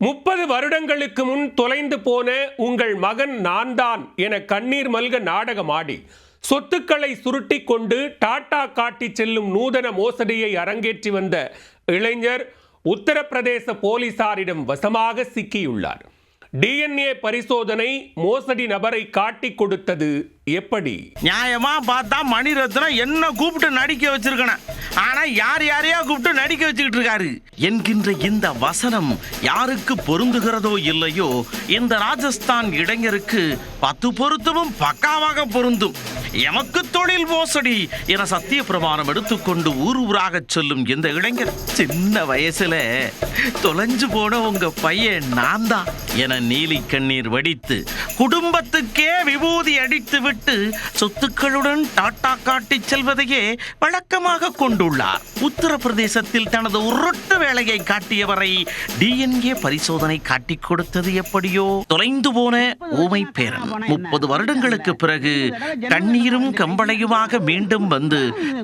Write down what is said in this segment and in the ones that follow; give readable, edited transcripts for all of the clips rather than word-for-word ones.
30 வருடங்களுக்கு முன் தொலைந்து போன உங்கள் மகன் நான் தான் என கண்ணீர் மல்க நாடகமாடி சொத்துக்களை சுருட்டி கொண்டு டாடா காட்டி செல்லும் நூதன மோசடியை அரங்கேற்றி வந்த இளைஞர் உத்தரப்பிரதேச போலீசாரிடம் வசமாக சிக்கியுள்ளார். DNA பரிசோதனை மோசடி நபரை காட்டி கொடுத்தது எப்படி? நியாயமா பார்த்தா மணிரத்னம் என்ன கூப்பிட்டு நடிக்க வச்சிருக்கணும். ஆனா யாரையா கூப்பிட்டு நடிக்க வச்சுக்கிட்டு இருக்காரு என்கின்ற இந்த வசனம் யாருக்கு பொருந்துகிறதோ இல்லையோ, இந்த ராஜஸ்தான் இளைஞருக்கு 10 பொருத்தமும் பக்காவாக பொருந்தும். எமக்கு தொழில் மோசடி என சத்திய பிரமாணம் எடுத்துக்கொண்டு ஊர் ஊராக சொல்லும் இந்த இளைஞர், சின்ன வயசுல தொலைஞ்சு போன உங்க பையன் நான் தான் என நீலி கண்ணீர் வடித்து குடும்பத்துக்கே விபூதி அடித்து விட்டு சொத்துக்களுடன் டாட்டா காட்டி செல்வதையே வழக்கமாக கொண்டுள்ளார். உத்தரப்பிரதேசத்தில் தனது உருட்டு வேலையை காட்டியவரை DNA பரிசோதனை காட்டி கொடுத்தது எப்படியோ. தொலைந்து போன ஊமை பேரன் 30 வருடங்களுக்கு பிறகு கண்ணீரும் கம்பளையுமாக மீண்டும் வந்து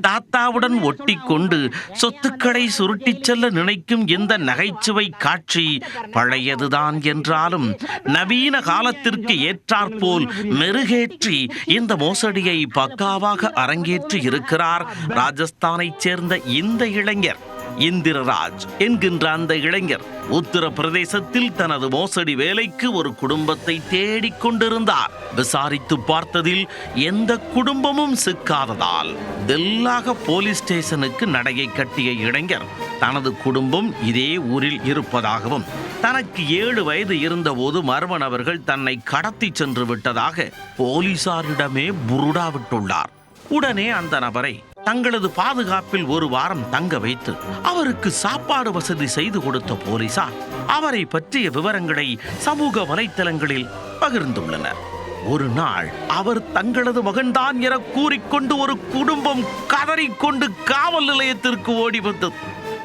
தாத்தாவுடன் ஒட்டி கொண்டு சொத்துக்களை சுருட்டி செல்ல நினைக்கும் இந்த நகைச்சுவை காட்சி பழையதுதான் என்றாலும் நவீன காலத்திற்கு ஏற்றாற்போல் மெருகேற்றி இந்த மோசடியை பக்காவாக அரங்கேற்றி இருக்கிறார் ராஜஸ்தானைச் சேர்ந்த இந்த இளைஞர். இந்திரராஜ் என்கின்ற அந்த இளைஞர் உத்தரப்பிரதேசத்தில் தனது மோசடி வேலைக்கு ஒரு குடும்பத்தை தேடிக் கொண்டிருந்தார். விசாரித்து பார்த்ததில் எந்த குடும்பமும் சிக்காததால் தில்லாக போலீஸ் ஸ்டேஷனுக்கு நடையை கட்டிய இளைஞர் தனது குடும்பம் இதே ஊரில் இருப்பதாகவும், தனக்கு 7 வயது இருந்தபோது மர்ம நபர்கள் தன்னை கடத்தி சென்று விட்டதாக போலீசாரிடமே புருடா விட்டுள்ளார். உடனே அந்த நபரை தங்களது பாதுகாப்பில் 1 வாரம் தங்க வைத்து அவருக்கு சாப்பாடு வசதி செய்து கொடுத்த போலீசார் அவரை பற்றிய விவரங்களை சமூக வலைத்தளங்களில் பகிர்ந்துள்ளனர். ஒரு நாள் அவர் தங்களது மகன்தான் என கூறிக்கொண்டு ஒரு குடும்பம் கதறிக்கொண்டு காவல் நிலையத்திற்கு ஓடி வந்தது.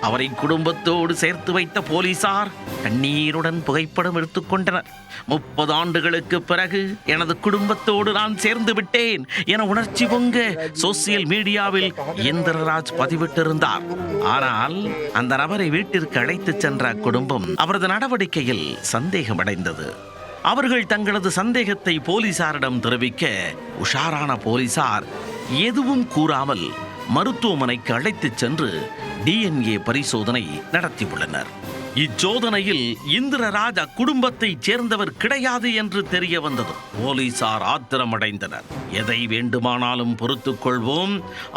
அவரை குடும்பத்தோடு சேர்த்து வைத்த போலீசார் கண்ணீருடன் புகைப்படம் எடுத்துக்கொண்டனர். 30 ஆண்டுகளுக்கு பிறகு எனது குடும்பத்தோடு நான் சேர்ந்து விட்டேன் என உணர்ச்சி பொங்க சோசியல் மீடியாவில் இந்திரராஜ் பதிவிட்டிருந்தார். ஆனால் அந்த நபரை வீட்டிற்கு அழைத்து சென்ற குடும்பம் அவரது நடவடிக்கையில் சந்தேகமடைந்தது. அவர்கள் தங்களது சந்தேகத்தை போலீசாரிடம் தெரிவிக்க உஷாரான போலீசார் எதுவும் கூறாமல் மருத்துவமனைக்கு அழைத்துச் சென்று DNA பரிசோதனை நடத்தியுள்ளனர். இச்சோதனையில் இந்திரராஜ் அக்குடும்பத்தைச் சேர்ந்தவர் கிடையாது என்று தெரிய வந்தது. போலீசார் ஆத்திரமடைந்தனர். எதை வேண்டுமானாலும் பொறுத்துக் கொள்வோம்,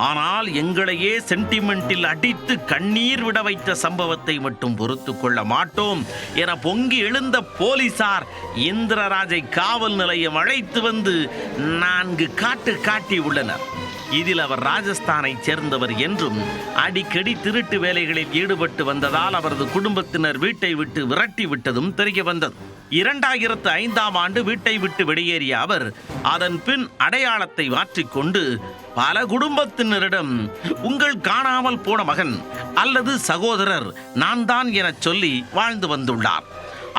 ஆனால் எங்களையே சென்டிமெண்டில் அடித்து கண்ணீர் விட வைத்த சம்பவத்தை மட்டும் பொறுத்துக் கொள்ள மாட்டோம் என பொங்கி எழுந்த போலீசார் இந்திரராஜை காவல் நிலையம் அழைத்து வந்து 4 காட்டு காட்டி உள்ளனர். இதில் அவர் ராஜஸ்தானை சேர்ந்தவர் என்றும் அடிக்கடி திருட்டு வேலைகளில் ஈடுபட்டு வந்ததால் அவரது குடும்பத்தினர் வீட்டை விட்டு விரட்டி விட்டதும் தெரிய வந்தது. 2005ஆம் ஆண்டு வீட்டை விட்டு வெளியேறிய அவர் அதன் பின் அடையாளத்தை மாற்றிக்கொண்டு பல குடும்பத்தினரிடம் உங்கள் காணாமல் போன மகன் அல்லது சகோதரர் நான் தான் என சொல்லி வாழ்ந்து வந்துள்ளார்.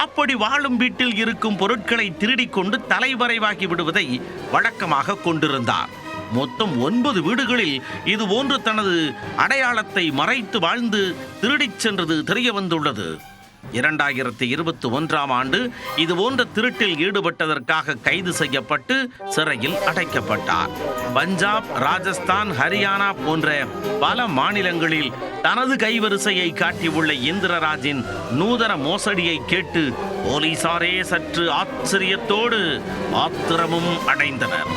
அப்படி வாழும் வீட்டில் இருக்கும் பொருட்களை திருடிக்கொண்டு தலைமறைவாகி விடுவதை வழக்கமாக கொண்டிருந்தார். மொத்தம் 9 வீடுகளில் இது போன்று தனது அடையாளத்தை மறைத்து வாழ்ந்து திருடிச் சென்றது தெரிய வந்துள்ளது. 2021ஆம் ஆண்டு இது போன்ற திருட்டில் ஈடுபட்டதற்காக கைது செய்யப்பட்டு சிறையில் அடைக்கப்பட்டார். பஞ்சாப், ராஜஸ்தான், ஹரியானா போன்ற பல மாநிலங்களில் தனது கைவரிசையை காட்டியுள்ள இந்திரராஜின் நூதன மோசடியை கேட்டு போலீசாரே சற்று ஆச்சரியத்தோடு ஆத்திரமும் அடைந்தனர்.